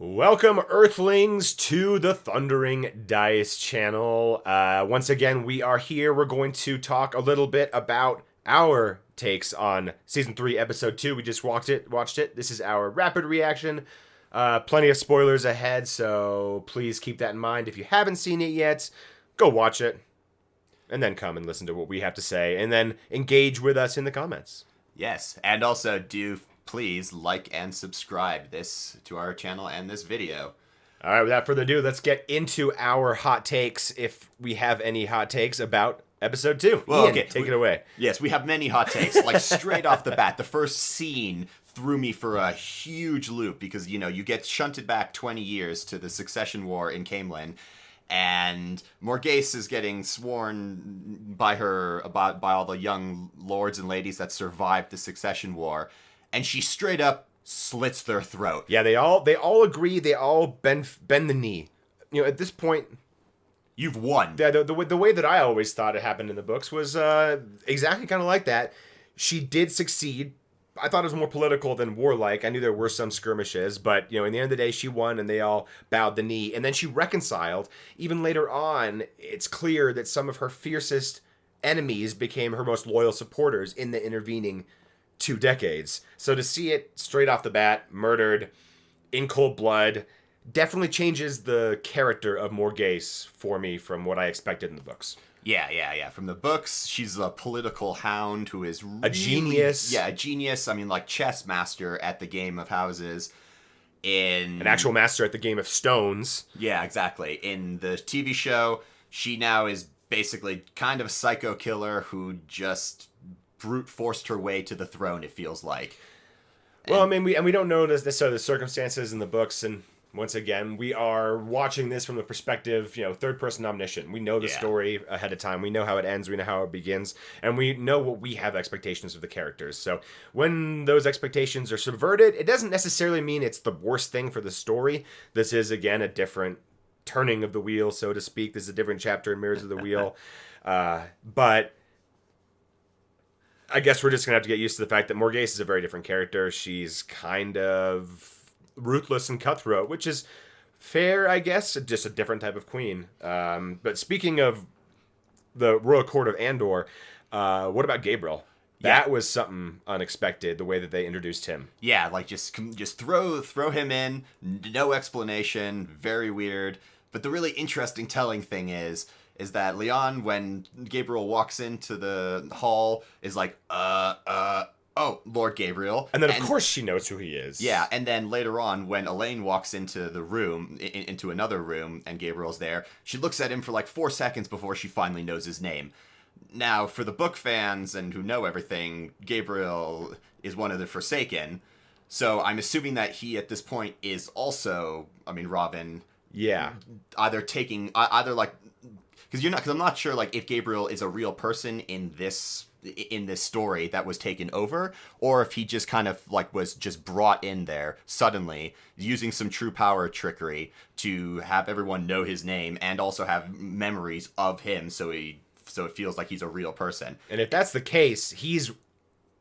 Welcome, Earthlings, to the Thundering Dice channel. Once again, we are here. We're going to talk a little bit about our takes on Season 3, Episode 2. We just watched it. This is our rapid reaction. Plenty of spoilers ahead, so please keep that in mind. If you haven't seen it yet, go watch it. And then come and listen to what we have to say. And then engage with us in the comments. Yes, and also do please like and subscribe to our channel and this video. All right, without further ado, let's get into our hot takes, if we have any hot takes about Episode 2. Well, Ian, okay, take it away. Yes, we have many hot takes. Like, straight off the bat, the first scene threw me for a huge loop because, you get shunted back 20 years to the Succession War in Camelin, and Morghese is getting sworn by all the young lords and ladies that survived the Succession War, and she straight up slits their throat. Yeah, they all agree. They all bend the knee. At this point, you've won. The way that I always thought it happened in the books was exactly kind of like that. She did succeed. I thought it was more political than warlike. I knew there were some skirmishes, but in the end of the day, she won, and they all bowed the knee. And then she reconciled. Even later on, it's clear that some of her fiercest enemies became her most loyal supporters in the intervening 2 decades. So to see it straight off the bat, murdered in cold blood, definitely changes the character of Morghese for me from what I expected in the books. Yeah. From the books, she's a political hound who is really, a genius. Yeah, a genius. I mean, like chess master at the Game of Houses. In an actual master at the Game of Stones. Yeah, exactly. In the TV show, she now is basically kind of a psycho killer who just brute forced her way to the throne, it feels like. Well, I mean, we don't know the circumstances in the books, and once again, we are watching this from the perspective, third-person omniscient. We know the story ahead of time. We know how it ends. We know how it begins. And we know what we have expectations of the characters. So when those expectations are subverted, it doesn't necessarily mean it's the worst thing for the story. This is, again, a different turning of the wheel, so to speak. This is a different chapter in Mirrors of the Wheel. But I guess we're just going to have to get used to the fact that Morghese is a very different character. She's kind of ruthless and cutthroat, which is fair, I guess. Just a different type of queen. But speaking of the Royal Court of Andor, what about Gabriel? That was something unexpected, the way that they introduced him. Yeah, like just throw him in, no explanation, very weird. But the really interesting telling thing is that Leon, when Gabriel walks into the hall, is like, oh, Lord Gabriel. And then, of course, she knows who he is. Yeah, and then later on, when Elaine walks into the room, into another room, and Gabriel's there, she looks at him for like 4 seconds before she finally knows his name. Now, for the book fans and who know everything, Gabriel is one of the Forsaken. So I'm assuming that he, at this point, is also, Robin. Yeah. Either like, because I'm not sure like if Gabriel is a real person in this story that was taken over, or if he just kind of like was just brought in there suddenly using some true power trickery to have everyone know his name and also have memories of him, so it feels like he's a real person. And if that's the case,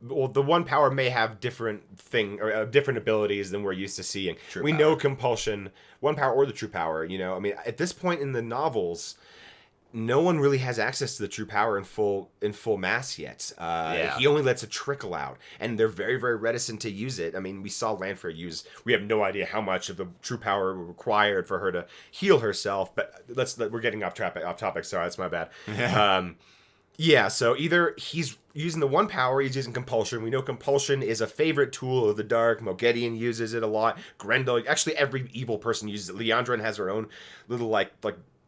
the one power may have different abilities than we're used to seeing. We know compulsion, one power or the true power. At this point in the novels, no one really has access to the true power in full mass yet. He only lets it trickle out, and they're very, very reticent to use it. We saw Lanfear use. We have no idea how much of the true power required for her to heal herself. But we're getting off topic. Sorry, that's my bad. So either he's using the one power, he's using compulsion. We know compulsion is a favorite tool of the dark. Moghedien uses it a lot. Grendel, actually every evil person uses it. Liandrin has her own little like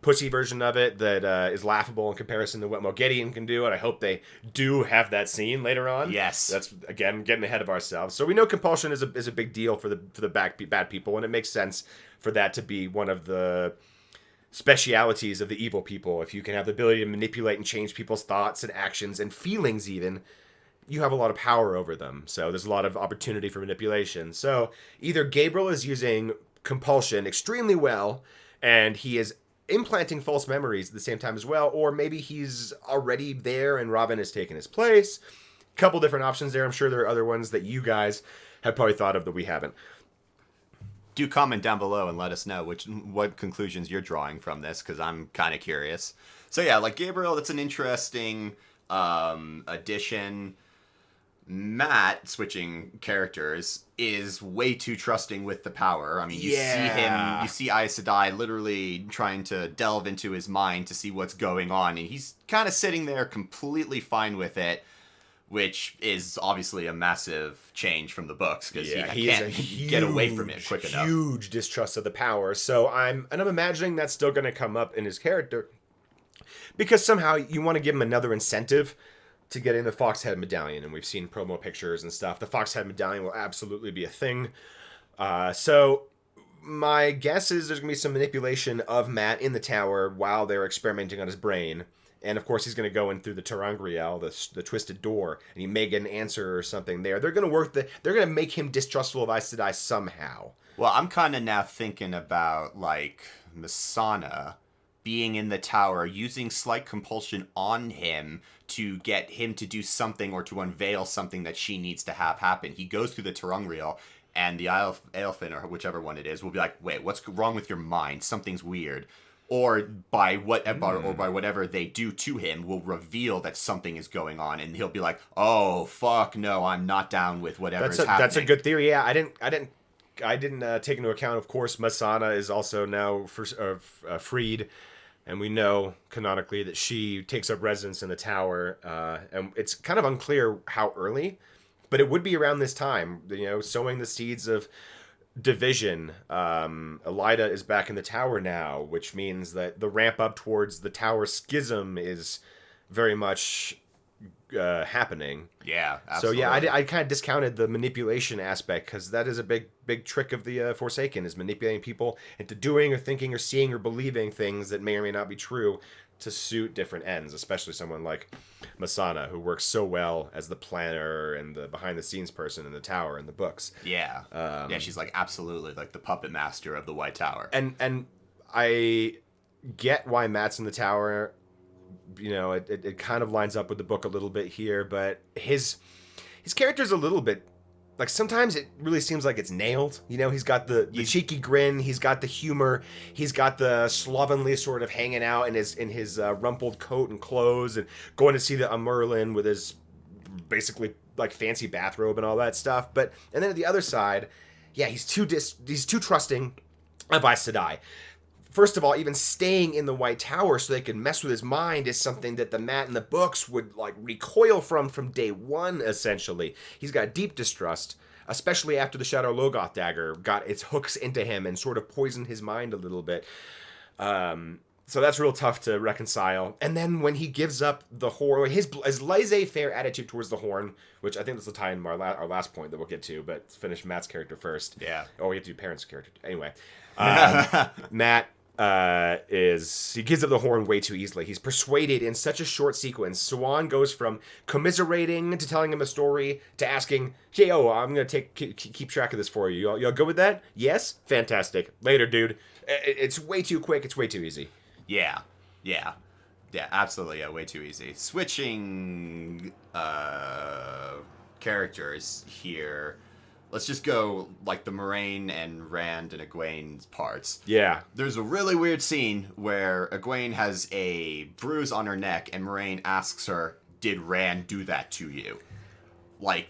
pussy version of it that is laughable in comparison to what Moghedien can do, and I hope they do have that scene later on. Yes, that's again getting ahead of ourselves. So we know compulsion is a big deal for the bad people, and it makes sense for that to be one of the specialities of the evil people. If you can have the ability to manipulate and change people's thoughts and actions and feelings, even, you have a lot of power over them. So there's a lot of opportunity for manipulation. So either Gabriel is using compulsion extremely well, and he is implanting false memories at the same time as well, or maybe he's already there and Robin has taken his place. Couple different options there. I'm sure there are other ones that you guys have probably thought of that we haven't. Do comment down below and let us know what conclusions you're drawing from this, because I'm kind of curious. So yeah, like Gabriel, that's an interesting addition. Matt, switching characters, is way too trusting with the power. I mean, you see Aes Sedai literally trying to delve into his mind to see what's going on, and he's kind of sitting there completely fine with it, which is obviously a massive change from the books, because he can't get away from it quick enough. Huge distrust of the power. So I'm imagining that's still going to come up in his character, because somehow you want to give him another incentive to getting the Foxhead Medallion, and we've seen promo pictures and stuff. The Foxhead Medallion will absolutely be a thing. So my guess is there's going to be some manipulation of Matt in the tower while they're experimenting on his brain. And of course, he's going to go in through the Terangriel, the twisted door, and he may get an answer or something there. They're going to they're going to make him distrustful of Aes Sedai somehow. Well, I'm kind of now thinking about, like, Masana being in the tower, using slight compulsion on him to get him to do something or to unveil something that she needs to have happen. He goes through the Terangriel, and the Aelfin, or whichever one it is, will be like, wait, what's wrong with your mind? Something's weird. Or by whatever they do to him will reveal that something is going on, and he'll be like, oh, fuck, no, I'm not down with whatever's happening. That's a good theory, yeah. I didn't take into account, of course, Masana is also now freed. And we know, canonically, that she takes up residence in the tower. And it's kind of unclear how early, but it would be around this time, sowing the seeds of division. Elida is back in the tower now, which means that the ramp up towards the tower schism is very much happening. Yeah, absolutely. So yeah, I kind of discounted the manipulation aspect, because that is a big trick of the Forsaken, is manipulating people into doing or thinking or seeing or believing things that may or may not be true to suit different ends, especially someone like Masana, who works so well as the planner and the behind-the-scenes person in the tower in the books. Yeah. She's like absolutely like the puppet master of the White Tower. And I get why Matt's in the tower. It kind of lines up with the book a little bit here, but his character's a little bit, like, sometimes it really seems like it's nailed. He's got the cheeky grin, he's got the humor, he's got the slovenly sort of hanging out in his rumpled coat and clothes, and going to see the Merlin with his basically like fancy bathrobe and all that stuff. And then at the other side, yeah, he's too trusting of Aes Sedai. First of all, even staying in the White Tower so they can mess with his mind is something that the Matt in the books would, like, recoil from day one, essentially. He's got deep distrust, especially after the Shadow Logoth dagger got its hooks into him and sort of poisoned his mind a little bit. So that's real tough to reconcile. And then when he gives up the horn, his laissez-faire attitude towards the horn, which I think this will tie in our last point that we'll get to, but let's finish Matt's character first. Yeah. Oh, we have to do Parent's character. Anyway. Matt... he gives up the horn way too easily. He's persuaded in such a short sequence. Swan goes from commiserating to telling him a story to asking, hey, I'm going to keep track of this for you. Y'all good with that? Yes? Fantastic. Later, dude. It's way too quick. It's way too easy. Yeah, absolutely. Yeah, way too easy. Switching characters here. Let's just go, like, the Moraine and Rand and Egwene's parts. Yeah. There's a really weird scene where Egwene has a bruise on her neck, and Moraine asks her, did Rand do that to you? Like,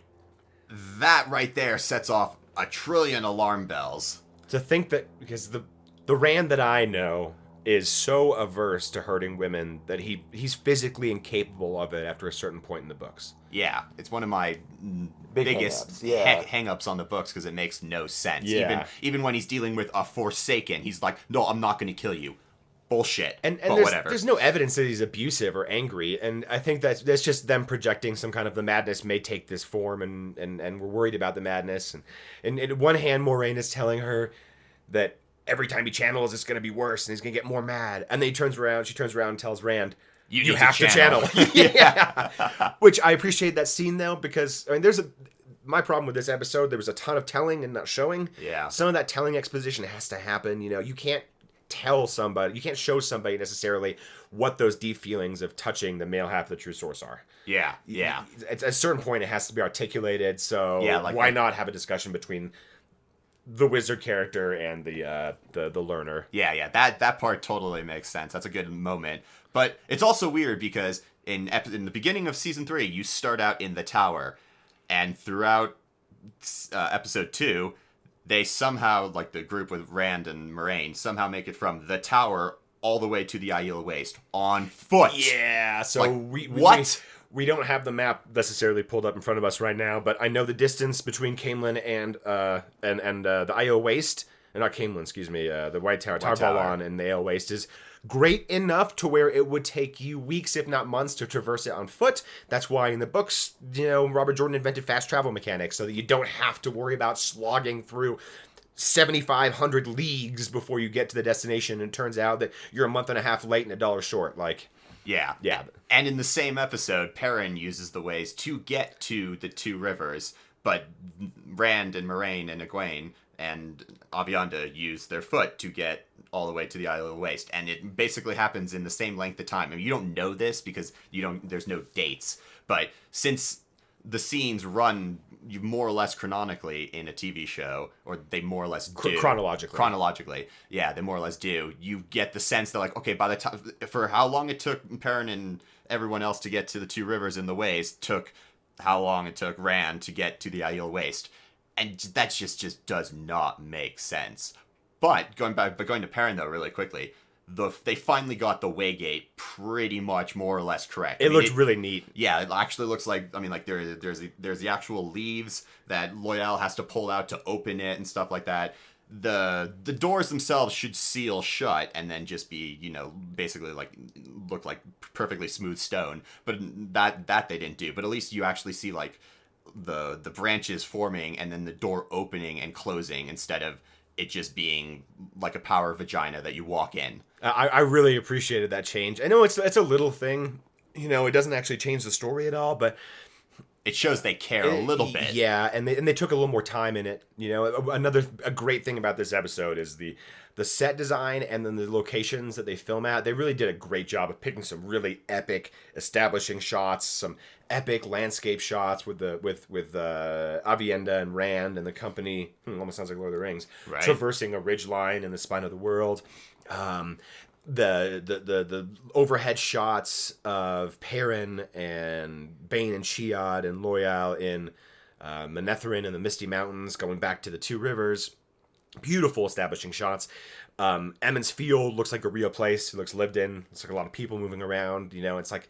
that right there sets off a trillion alarm bells. To think that, because the Rand that I know is so averse to hurting women that he's physically incapable of it after a certain point in the books. Yeah, it's one of my biggest hang-ups on the books, because it makes no sense. Yeah. Even when he's dealing with a Forsaken, he's like, no, I'm not going to kill you. Bullshit. And whatever. There's no evidence that he's abusive or angry, and I think that's just them projecting some kind of the madness may take this form, and we're worried about the madness. And in one hand, Moraine is telling her that every time he channels, it's going to be worse, and he's going to get more mad. And then she turns around and tells Rand, you have to channel. Yeah. Which I appreciate that scene, though, because, I mean, my problem with this episode, there was a ton of telling and not showing. Yeah. Some of that telling exposition has to happen. You can't show somebody necessarily what those deep feelings of touching the male half of the true source are. Yeah. At a certain point, it has to be articulated, so why not have a discussion between the wizard character and the learner. Yeah, that part totally makes sense. That's a good moment. But it's also weird because in the beginning of season 3, you start out in the tower, and throughout episode 2, they somehow, like the group with Rand and Moraine, somehow make it from the tower all the way to the Aiel Waste on foot. Yeah, so like, what? We don't have the map necessarily pulled up in front of us right now, but I know the distance between Caemlyn and the Aiel Waste, not Caemlyn, excuse me, the White Tower, Tarvalon and the Aiel Waste is great enough to where it would take you weeks, if not months, to traverse it on foot. That's why in the books, Robert Jordan invented fast travel mechanics so that you don't have to worry about slogging through 7,500 leagues before you get to the destination. And it turns out that you're a month and a half late and $1 short. Yeah. And in the same episode, Perrin uses the ways to get to the 2 rivers, but Rand and Moraine and Egwene and Avienda use their foot to get all the way to the Isle of Waste. And it basically happens in the same length of time. I mean, you don't know this because there's no dates, but since the scenes run more or less canonically in a TV show, or they more or less do. Chronologically. Yeah, they more or less do. You get the sense that, like, okay, by the time, for how long it took Perrin and everyone else to get to the 2 rivers in the Waste, took how long it took Rand to get to the Aiel Waste. And that just does not make sense. But going to Perrin, though, really quickly, they finally got the Waygate pretty much more or less correct. It looked really neat. Yeah, it actually looks like, there's the actual leaves that Loyal has to pull out to open it and stuff like that. The doors themselves should seal shut and then just be, basically look like perfectly smooth stone. But that they didn't do. But at least you actually see the branches forming and then the door opening and closing instead of it just being like a power vagina that you walk in. I really appreciated that change. I know it's a little thing, it doesn't actually change the story at all, but it shows they care a little bit. Yeah, and they took a little more time in it. A great thing about this episode is the set design and then the locations that they film at. They really did a great job of picking some really epic establishing shots, some epic landscape shots with Avienda and Rand and the company. Almost sounds like Lord of the Rings. Right. Traversing a ridgeline in the spine of the world. The overhead shots of Perrin and Bane and Shead and Loyal in Manetheren and the Misty Mountains, going back to the 2 rivers. Beautiful establishing shots. Emond's Field looks like a real place. It looks lived in. It's like a lot of people moving around. It's like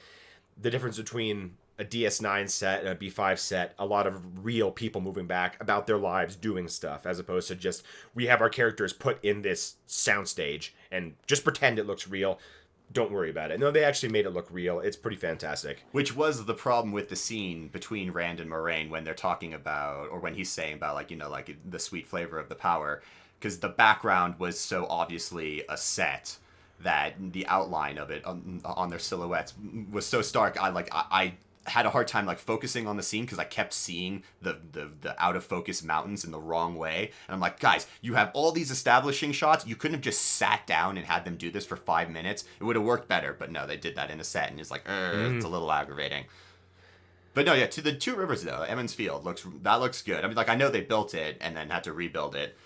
the difference between a DS9 set and a B5 set. A lot of real people moving back about their lives doing stuff, as opposed to just we have our characters put in this soundstage and just pretend it looks real. Don't worry about it. No, they actually made it look real. It's pretty fantastic. Which was the problem with the scene between Rand and Moraine when they're talking about, or when he's saying about, the sweet flavor of the power. Because the background was so obviously a set that the outline of it on their silhouettes was so stark. I had a hard time focusing on the scene because I kept seeing the out of focus mountains in the wrong way, and I'm like, guys, you have all these establishing shots. You couldn't have just sat down and had them do this for 5 minutes. It would have worked better, but no, they did that in a set, and it's like, it's a little aggravating. But no, yeah, to the 2 rivers though, Emond's Field looks good. I mean, I know they built it and then had to rebuild it.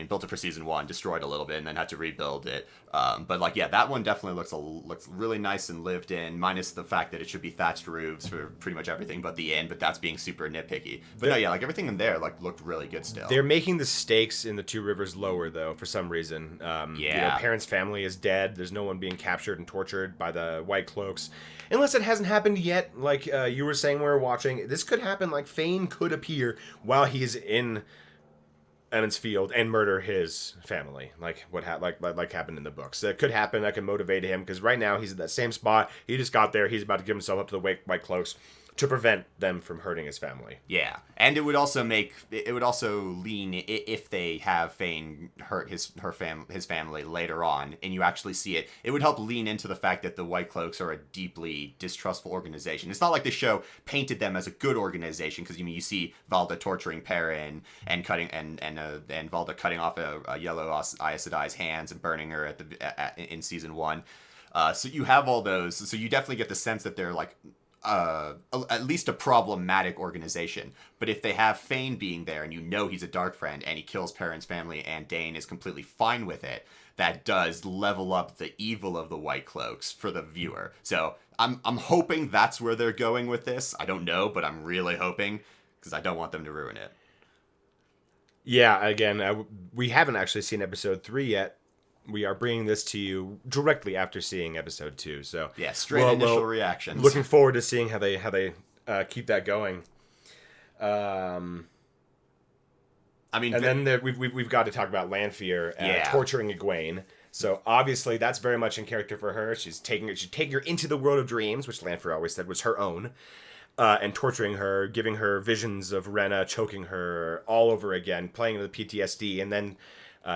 Built it for season 1, destroyed a little bit, and then had to rebuild it. But that one definitely looks really nice and lived in, minus the fact that it should be thatched roofs for pretty much everything but the inn. But that's being super nitpicky. But everything in there looked really good still. They're making the stakes in the 2 rivers lower though for some reason. Perrin's family is dead. There's no one being captured and tortured by the White Cloaks. Unless it hasn't happened yet, you were saying when we were watching. This could happen. Fane could appear while he's in Emond's Field and murder his family, like happened in the books. That could happen. That can motivate him because right now he's at that same spot. He just got there. He's about to give himself up to the White Cloaks to prevent them from hurting his family. Yeah, and it would also lean if they have Fane hurt his family later on, and you actually see it. It would help lean into the fact that the White Cloaks are a deeply distrustful organization. It's not like the show painted them as a good organization because you see Valda torturing Perrin and cutting and Valda cutting off a yellow Aes Sedai's hands and burning her in season 1. So you have all those. So you definitely get the sense that they're at least a problematic organization. But if they have Fane being there and you know he's a dark friend and he kills Perrin's family and Dane is completely fine with it, that does level up the evil of the White Cloaks for the viewer. So I'm hoping that's where they're going with this. I don't know, but I'm really hoping because I don't want them to ruin it. Yeah, again, we haven't actually seen episode 3 yet. We are bringing this to you directly after seeing episode 2. So yeah, straight initial reactions. Looking forward to seeing how they keep that going. I mean, and then we've got to talk about Lanfear torturing Egwene. So obviously that's very much in character for her. She's taking her into the world of dreams, which Lanfear always said was her own, and torturing her, giving her visions of Rena choking her all over again, playing into the PTSD, and then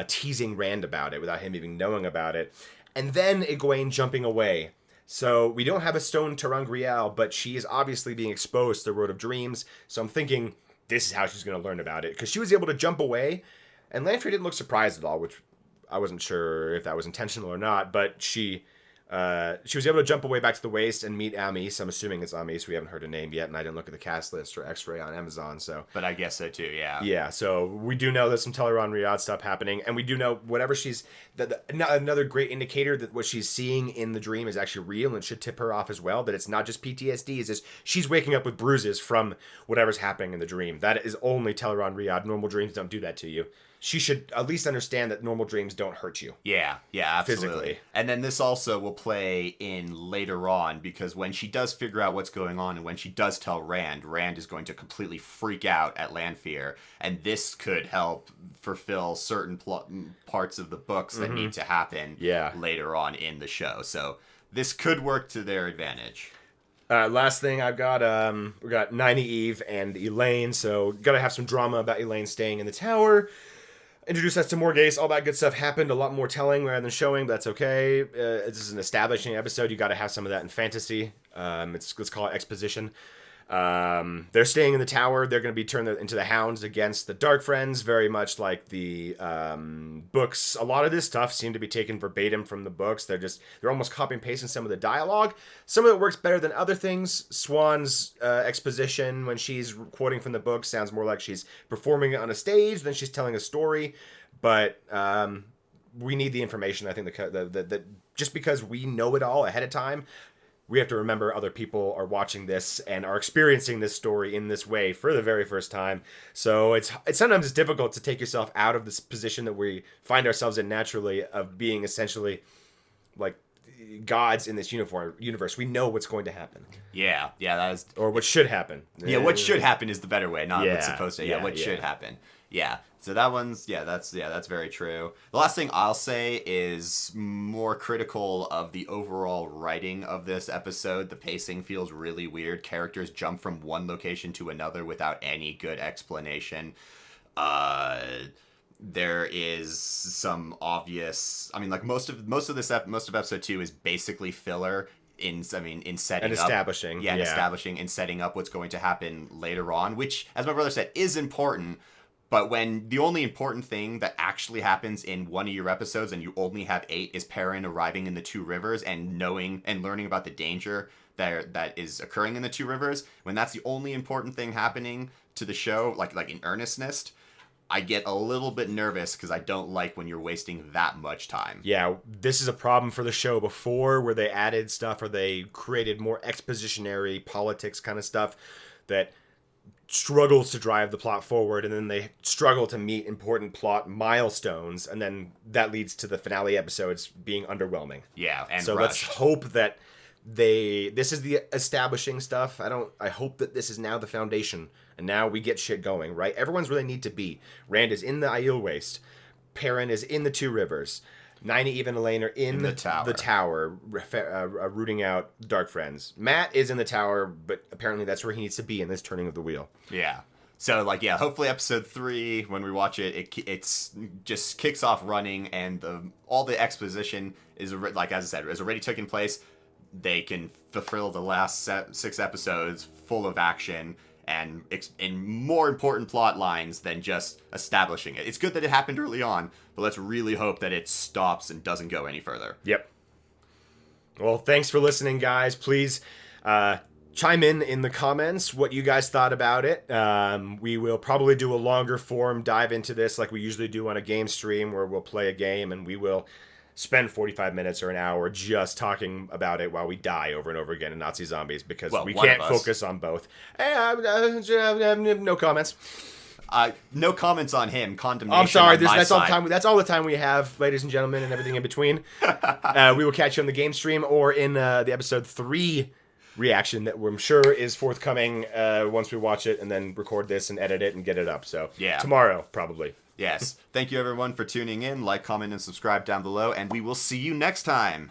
teasing Rand about it without him even knowing about it. And then Egwene jumping away. So we don't have a stone ter'angreal, but she is obviously being exposed to the world of dreams. So I'm thinking this is how she's going to learn about it. Because she was able to jump away, and Lanfear didn't look surprised at all, which I wasn't sure if that was intentional or not. But she was able to jump away back to the waste and meet Amis. I'm assuming it's Amis. We haven't heard a name yet, and I didn't look at the cast list or X-ray on Amazon. So, but I guess so too. Yeah. Yeah. So we do know there's some Teleron-Riyadh stuff happening, and we do know whatever another great indicator that what she's seeing in the dream is actually real and should tip her off as well. That it's not just PTSD. Is just she's waking up with bruises from whatever's happening in the dream. That is only Teleron-Riyadh. Normal dreams don't do that to you. She should at least understand that normal dreams don't hurt you. Yeah, absolutely. Physically. And then this also will play in later on, because when she does figure out what's going on and when she does tell Rand is going to completely freak out at Lanfear, and this could help fulfill certain parts of the books that need to happen later on in the show. So this could work to their advantage. Last thing I've got, we got Nynaeve and Elaine, so gotta have some drama about Elaine staying in the tower. Introduce us to Morghese, all that good stuff happened. A lot more telling rather than showing, but that's okay. This is an establishing episode. You got to have some of that in fantasy. Let's call it exposition. They're staying in the tower. They're going to be turned into the Hounds against the Dark Friends, very much like the books. A lot of this stuff seemed to be taken verbatim from the books. They're almost copy and pasting some of the dialogue. Some of it works better than other things. Swan's exposition, when she's quoting from the book, sounds more like she's performing it on a stage than she's telling a story. But we need the information. I think that just because we know it all ahead of time, we have to remember other people are watching this and are experiencing this story in this way for the very first time. So it's sometimes difficult to take yourself out of this position that we find ourselves in naturally of being essentially like gods in this universe. We know what's going to happen. Yeah, that is... Or what should happen. Yeah, what should happen is the better way, not what's supposed to. What should happen. Yeah. So that one's, that's very true. The last thing I'll say is more critical of the overall writing of this episode. The pacing feels really weird. Characters jump from one location to another without any good explanation. There is some obvious, I mean, like most of episode 2 is basically filler in setting and establishing. Up. Establishing and setting up what's going to happen later on, which, as my brother said, is important. But when the only important thing that actually happens in one of your episodes, and you only have 8, is Perrin arriving in the Two Rivers and knowing and learning about the danger that is occurring in the Two Rivers, when that's the only important thing happening to the show, like in earnestness, I get a little bit nervous because I don't like when you're wasting that much time. Yeah, this is a problem for the show before, where they added stuff or they created more expositionary politics kind of stuff that struggles to drive the plot forward, and then they struggle to meet important plot milestones, and then that leads to the finale episodes being underwhelming. Yeah, and so rushed. Let's hope that this is the establishing stuff. I hope that this is now the foundation, and now we get shit going, right? Everyone's where they need to be. Rand is in the Aiel Waste. Perrin is in the Two Rivers. Nynaeve and Elaine are in the tower, rooting out Dark Friends. Matt is in the tower, but apparently that's where he needs to be in this turning of the wheel. Yeah. So, hopefully episode 3, when we watch it, it's just kicks off running, and all the exposition is, like as I said, is already taken place. They can fulfill the last 6 episodes full of action and in more important plot lines than just establishing it. It's good that it happened early on, but let's really hope that it stops and doesn't go any further. Yep. Well, thanks for listening, guys. Please chime in the comments what you guys thought about it. We will probably do a longer form dive into this like we usually do on a game stream, where we'll play a game and we will spend 45 minutes or an hour just talking about it while we die over and over again in Nazi zombies, because we can't focus on both. No comments. No comments on him. Condemnation. I'm sorry. On my That's all the side. time. That's all the time we have, ladies and gentlemen, and everything in between. We will catch you on the game stream or in the episode 3 reaction that I'm sure is forthcoming once we watch it and then record this and edit it and get it up. So tomorrow, probably. Yes. Thank you, everyone, for tuning in. Like, comment, and subscribe down below, and we will see you next time.